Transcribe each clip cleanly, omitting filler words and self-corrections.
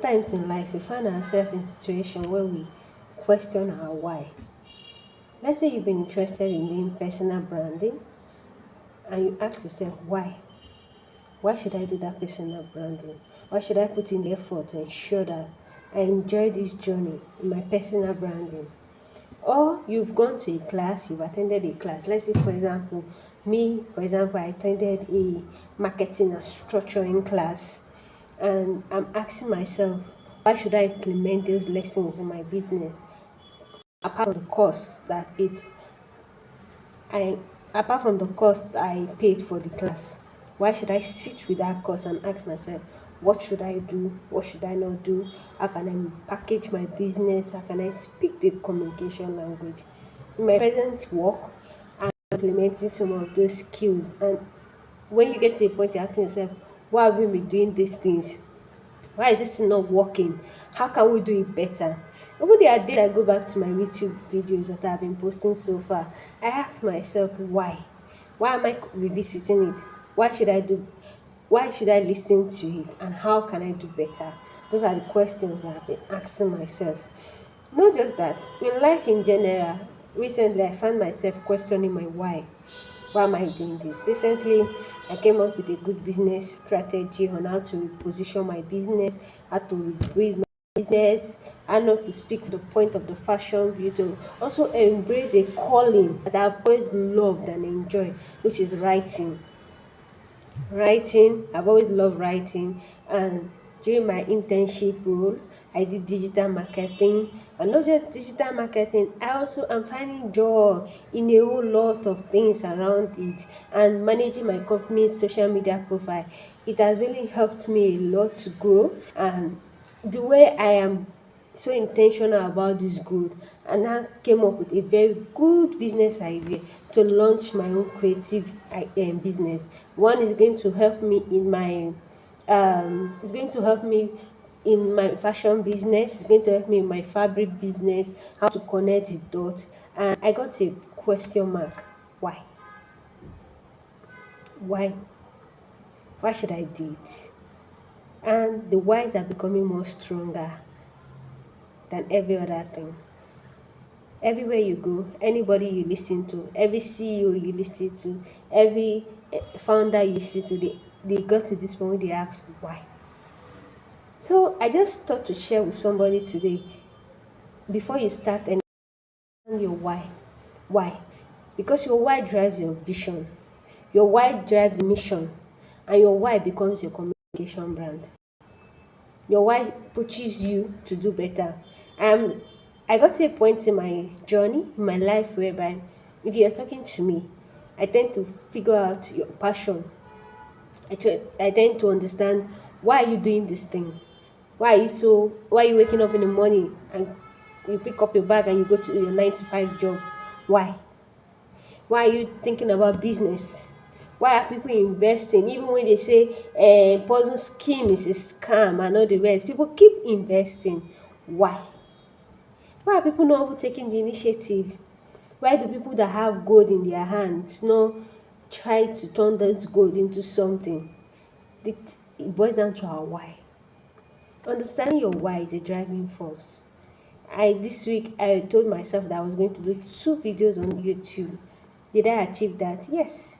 Sometimes in life, we find ourselves in a situation where we question our why. Let's say you've been interested in doing personal branding and you ask yourself, why? Why should I do that personal branding? Why should I put in the effort to ensure that I enjoy this journey in my personal branding? Or you've gone to a class, you've attended a class. Let's say, for example, I attended a marketing and structuring class, and I'm asking myself, why should I implement those lessons in my business? Apart from the cost that I apart from the cost I paid for the class, why should I sit with that cost and ask myself, what should I do? What should I not do? How can I package my business? How can I speak the communication language? In my present work, I'm implementing some of those skills. And when you get to a point, you're asking yourself, why have we been doing these things? Why is this not working? How can we do it better? Over the day I go back to my YouTube videos that I've been posting so far, I ask myself why. Why am I revisiting it? Why should I do why should I listen to it, and how can I do better? Those are the questions that I've been asking myself. Not just that, in life in general, recently I found myself questioning my why. Why am I doing this? Recently, I came up with a good business strategy on how to reposition my business, how to rebuild my business, and not to speak to the point of the fashion beauty. Also, embrace a calling that I've always loved and enjoyed, which is writing. I've always loved writing, and during my internship role, I did digital marketing, and not just digital marketing, I also am finding joy in a whole lot of things around it, and managing my company's social media profile. It has really helped me a lot to grow, and the way I am so intentional about this growth, and I came up with a very good business idea to launch my own creative business. One is going to help me in my it's going to help me in my fashion business. It's going to help me in my fabric business, how to connect the dots. And I got a question mark. Why? Why? Why should I do it? And the whys are becoming more stronger than every other thing. Everywhere you go, anybody you listen to, every CEO you listen to, every founder you listen to, they got to this point where they ask why. So I just thought to share with somebody today, before you start and your why. Why? Because your why drives your vision, your why drives the mission, and your why becomes your communication brand. Your why pushes you to do better. Um, I got to a point in my journey, in my life, whereby if you're talking to me, I tend to figure out your passion. I tend to understand, why are you doing this thing? Why are you waking up in the morning and you pick up your bag and you go to your 9 to 5 job? Why? Why are you thinking about business? Why are people investing? Even when they say puzzle scheme is a scam and all the rest, people keep investing. Why? Why are people not even taking the initiative? Why do people that have gold in their hands not try to turn this gold into something? It boils down to our why. Understanding your why is a driving force. This week I told myself that I was going to do 2 videos on YouTube. Did I achieve that? Yes.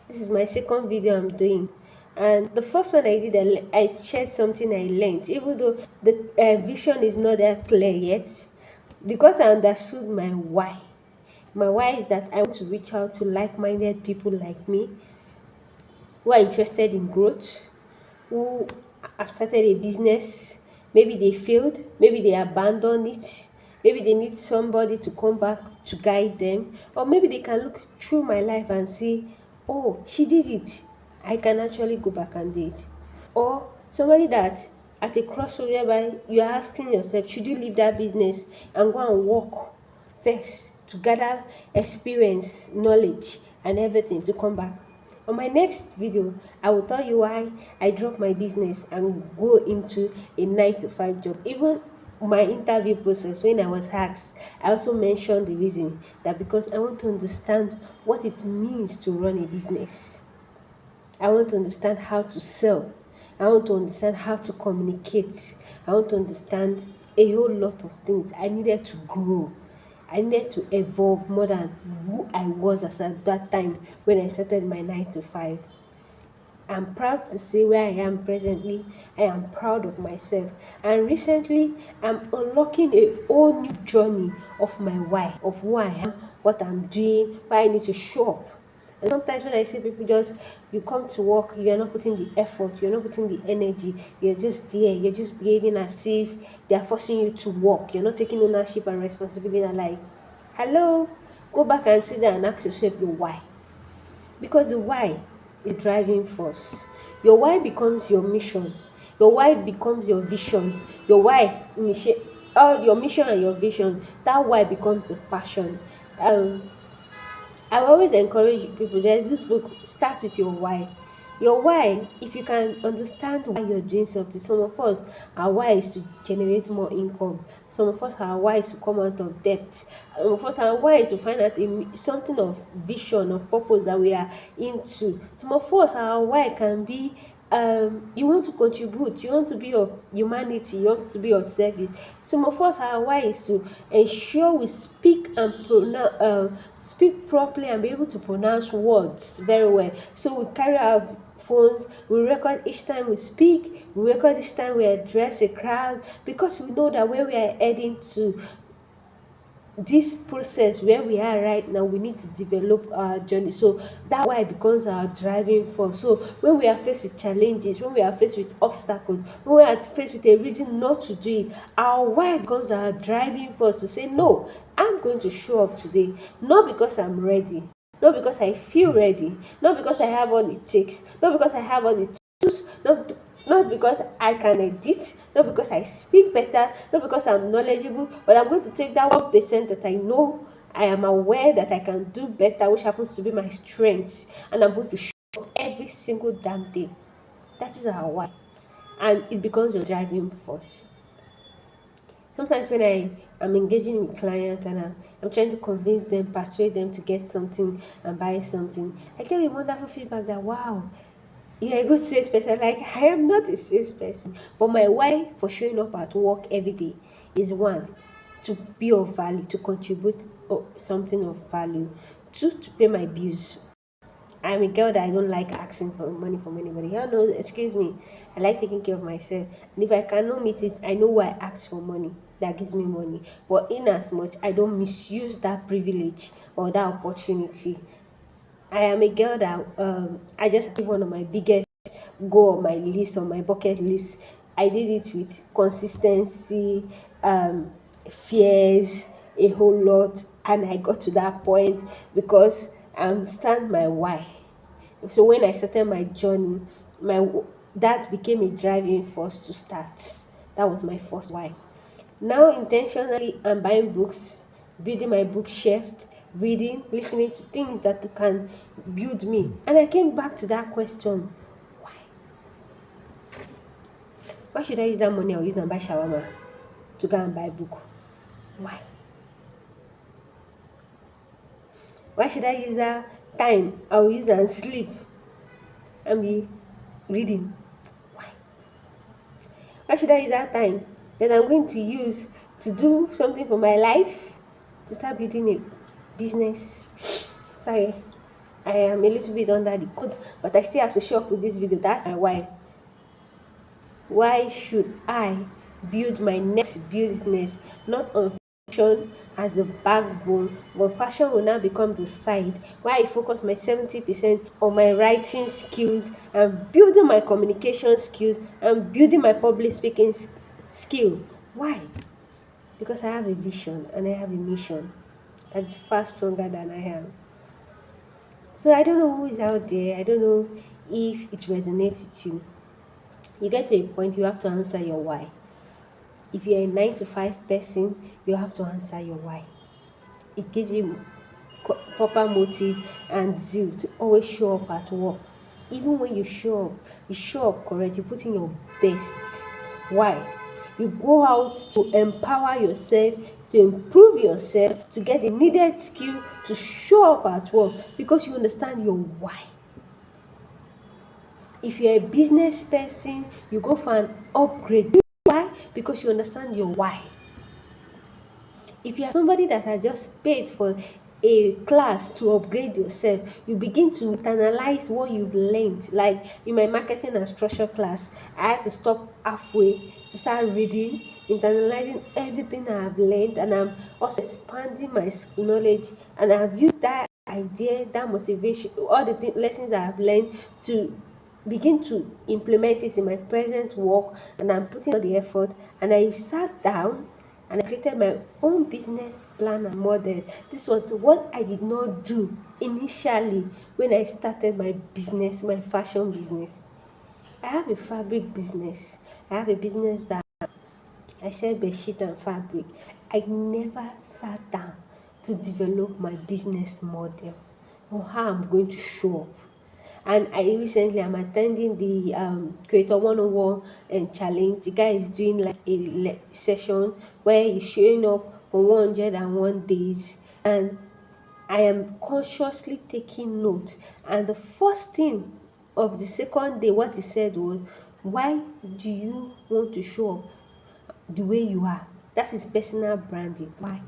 This is my second video I'm doing. And the first one I did, I shared something I learned, even though the vision is not that clear yet, because I understood my why. My why is that I want to reach out to like-minded people like me who are interested in growth, who have started a business. Maybe they failed, maybe they abandoned it, maybe they need somebody to come back to guide them, or maybe they can look through my life and say, oh, she did it, I can actually go back and do it. Or somebody that at a crossroad whereby you are asking yourself, should you leave that business and go and work first to gather experience, knowledge, and everything to come back? On my next video, I will tell you why I drop my business and go into a 9 to 5 job. Even my interview process, when I was asked, I also mentioned the reason that because I want to understand what it means to run a business. I want to understand how to sell. I want to understand how to communicate. I want to understand a whole lot of things. I needed to grow. I needed to evolve more than who I was as at that time when I started my 9 to 5. I'm proud to say where I am presently. I am proud of myself. And recently, I'm unlocking a whole new journey of my why, of who I am, what I'm doing, why I need to show up. And sometimes when I see people just, you come to work, you're not putting the effort, you're not putting the energy, you're just there, you're just behaving as if they're forcing you to work, you're not taking ownership and responsibility. And like, hello, go back and sit there and ask yourself your why. Because the why is driving force. Your why becomes your mission. Your why becomes your vision. Your why initiate all your mission and your vision. That why becomes a passion. Um, I always encourage people. There's this book. Start with your why. Your why, if you can understand why you're doing something, some of us, our why is to generate more income. Some of us, our why is to come out of debt. Some of us, our why is to find out something of vision, of purpose that we are into. Some of us, our why can be you want to contribute, you want to be of humanity, you want to be of service. Some of us, our why is to ensure we speak and speak properly and be able to pronounce words very well. So we carry our phones, we record each time we speak, we record each time we address a crowd, because we know that where we are heading to, this process where we are right now, we need to develop our journey. So that why becomes our driving force. So when we are faced with challenges, when we are faced with obstacles, when we are faced with a reason not to do it, our why becomes our driving force to say, no, I'm going to show up today, not because I'm ready, not because I feel ready, not because I have all it takes, not because I have all the tools, not because I can edit, not because I speak better, not because I'm knowledgeable, but I'm going to take that 1% that I know I am aware that I can do better, which happens to be my strength, and I'm going to show up every single damn day. That is our why. And it becomes your driving force. Sometimes when I am engaging with clients and I'm trying to convince them, persuade them to get something and buy something, I get a wonderful feedback that, wow, you're a good salesperson. Like, I am not a salesperson, but my why for showing up at work every day is one, to be of value, to contribute something of value. Two, to pay my bills. I'm a girl that I don't like asking for money from anybody. Hell no, excuse me. I like taking care of myself. And if I cannot meet it, I know why I ask for money. That gives me money. But in as much, I don't misuse that privilege or that opportunity. I am a girl that I just give one of my biggest go on my list, on my bucket list. I did it with consistency, fears, a whole lot, and I got to that point because I understand my why. So when I started my journey, my that became a driving force to start. That was my first why. Now intentionally I'm buying books, building my bookshelf, reading, listening to things that can build me. And I came back to that question. Why? Why should I use that money I'll use and buy shawarma to go and buy a book? Why? Why should I use that time I'll use and sleep and be reading? Why? Why should I use that time that I'm going to use to do something for my life, to start building a business? Sorry, I am a little bit under the code, but I still have to show up with this video. That's my why. Why should I build my next business not on fashion as a backbone, but fashion will now become the side, why I focus my 70% on my writing skills and building my communication skills and building my public speaking skill? Why? Because I have a vision and I have a mission that is far stronger than I am. So I don't know who is out there. I don't know if it resonates with you. You get to a point you have to answer your why. If you're a 9 to 5 person, you have to answer your why. It gives you proper motive and zeal to always show up at work. Even when you show up correct, you put in your best. Why? You go out to empower yourself, to improve yourself, to get the needed skill to show up at work because you understand your why. If you're a business person, you go for an upgrade. Why? Because you understand your why. If you are somebody that has just paid for a class to upgrade yourself, you begin to internalize what you've learned. Like in my marketing and structure class, I had to stop halfway to start reading, internalizing everything I have learned, and I'm also expanding my knowledge. And I've used that idea, that motivation, all the lessons I have learned to begin to implement it in my present work, and I'm putting all the effort. And I sat down and I created my own business plan and model. This was what I did not do initially when I started my business, my fashion business. I have a fabric business. I have a business that I sell bedsheet and fabric. I never sat down to develop my business model or how I'm going to show up. And I recently am attending the Creator 101 and challenge. The guy is doing like a session where he's showing up for 101 days, and I am consciously taking note. And the first thing of the second day, what he said was, why do you want to show up the way you are? That is personal branding. Why?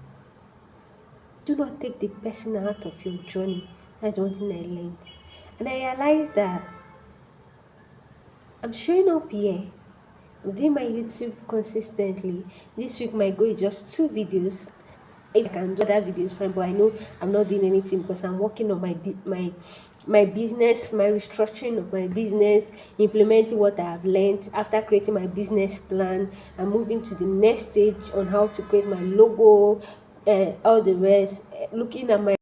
Do not take the person out of your journey. That's one thing I learned. And I realized that I'm showing up here. I'm doing my YouTube consistently. This week my goal is just 2 videos. If I can do other videos, fine. But I know I'm not doing anything because I'm working on my business, my restructuring of my business, implementing what I have learned after creating my business plan. I'm moving to the next stage on how to create my logo, all the rest. Looking at my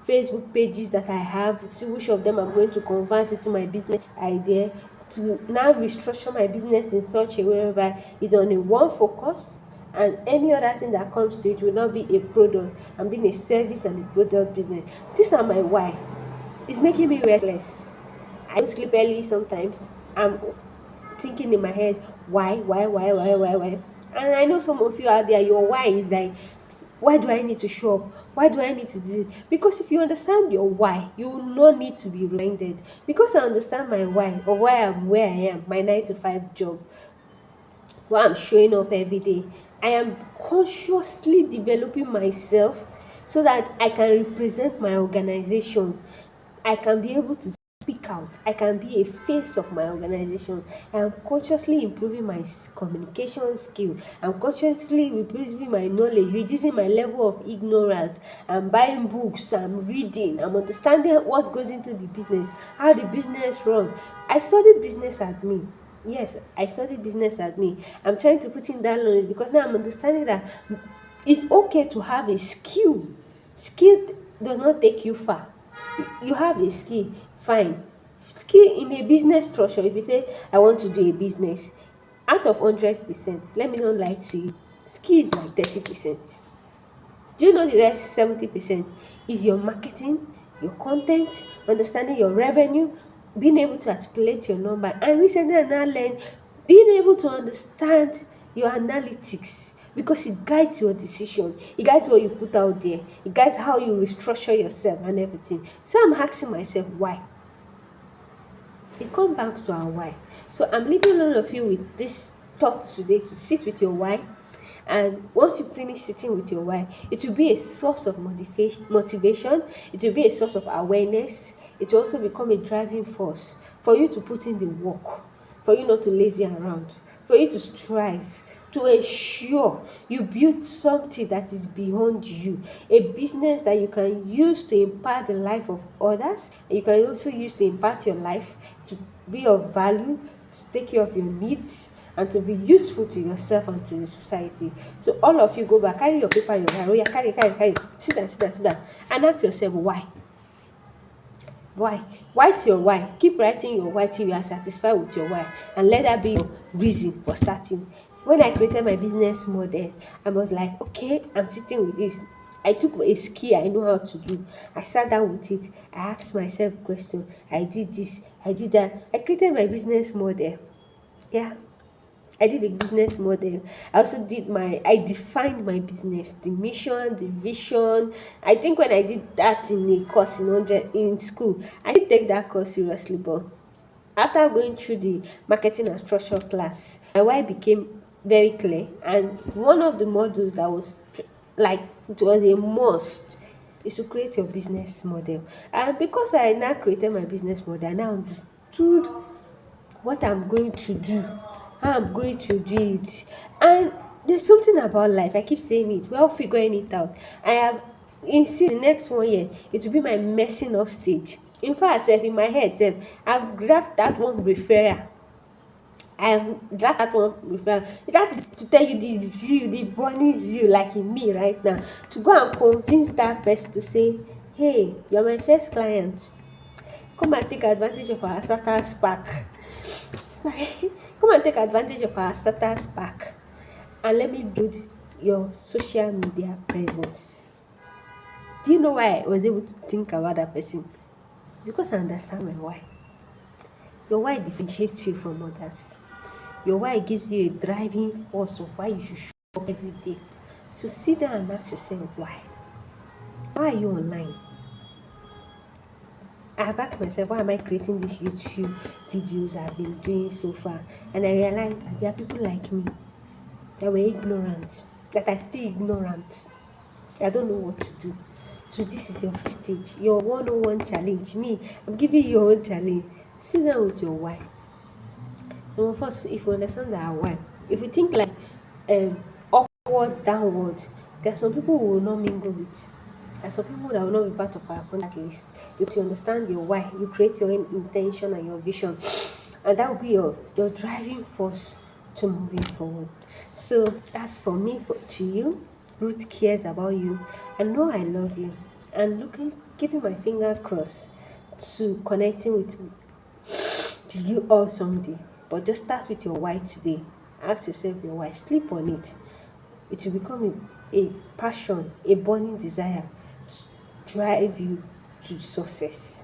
Facebook pages that I have, see which of them I'm going to convert into my business idea, to now restructure my business in such a way whereby it's on a one focus, and any other thing that comes to it will not be a product. I'm doing a service and a product business. These are my why. It's making me restless. I don't sleep early sometimes. I'm thinking in my head, why? And I know some of you out there, your why is like, why do I need to show up? Why do I need to do it? Because if you understand your why, you will not need to be reminded. Because I understand my why, or why I'm where I am, my 9 to 5 job, why I'm showing up every day. I am consciously developing myself so that I can represent my organization. I can be able to speak out. I can be a face of my organization. I am consciously improving my communication skill. I'm consciously improving my knowledge, reducing my level of ignorance. I'm buying books, I'm reading, I'm understanding what goes into the business, how the business runs. I studied business admin. Yes, I studied business admin. I'm trying to put in that knowledge because now I'm understanding that it's okay to have a skill. Skill does not take you far. You have a skill, fine. Skill in a business structure, if you say I want to do a business, out of 100%, let me not lie to you, skill is like 30%. Do you know the rest 70% is your marketing, your content, understanding your revenue, being able to articulate your number. And recently I now learned being able to understand your analytics, because it guides your decision, it guides what you put out there, it guides how you restructure yourself and everything. So I'm asking myself why. It comes back to our why. So I'm leaving all of you with this thought today, to sit with your why. And once you finish sitting with your why, it will be a source of motivation, it will be a source of awareness, it will also become a driving force for you to put in the work, for you not to lazy around, for you to strive, to ensure you build something that is beyond you, a business that you can use to impact the life of others, and you can also use to impact your life, to be of value, to take care of your needs, and to be useful to yourself and to the society. So all of you, go back, carry your paper, your diary. Oh yeah, carry. Sit down, and ask yourself why. Why? Write your why. Keep writing your why till you are satisfied with your why, and let that be your reason for starting. When I created my business model, I was like, okay, I'm sitting with this. I took a skill I know how to do. I sat down with it. I asked myself questions. I did this. I did that. I created my business model. Yeah, I did a business model. I defined my business, the mission, the vision. I think when I did that in a course in 100 in school, I didn't take that course seriously, but After going through the marketing and structure class, my why became very clear. And one of the modules that was like it was a must is to create your business model. And because I now created my business model, I now understood what I'm going to do, how I'm going to do it. And there's something about life, I keep saying it, well figuring it out. I have in see the next 1 year, it will be my messing up stage. In fact, sef, in my head, sef, I've grabbed that one referral. I've dragged that one referral. That is to tell you the zeal, the burning zeal, like in me right now, to go and convince that person to say, hey, you're my first client. Come and take advantage of our starters pack. Sorry. Come and take advantage of our starters pack and let me build your social media presence. Do you know why I was able to think about that person? It's because I understand my why. Your why differentiates you from others. Your why gives you a driving force of why you should show up every day. So sit down and ask yourself why. Why are you online? I have asked myself, why am I creating these YouTube videos I've been doing so far? And I realized that there are people like me that were ignorant, that are still ignorant. I don't know what to do. So this is your first stage, your 101 challenge. Me, I'm giving you your own challenge. Sit down with your why. Some of us, if we understand our why, if we think like upward, downward, there are some people who will not mingle with. There are some people that will not be part of our contact list. If you understand your why, you create your own intention and your vision, and that will be your driving force to moving forward. So that's for me to you. Ruth cares about you. I know I love you, and looking, keeping my finger crossed to connecting with you all someday. But just start with your why today. Ask yourself your why. Sleep on it. It will become a passion, a burning desire to drive you to success.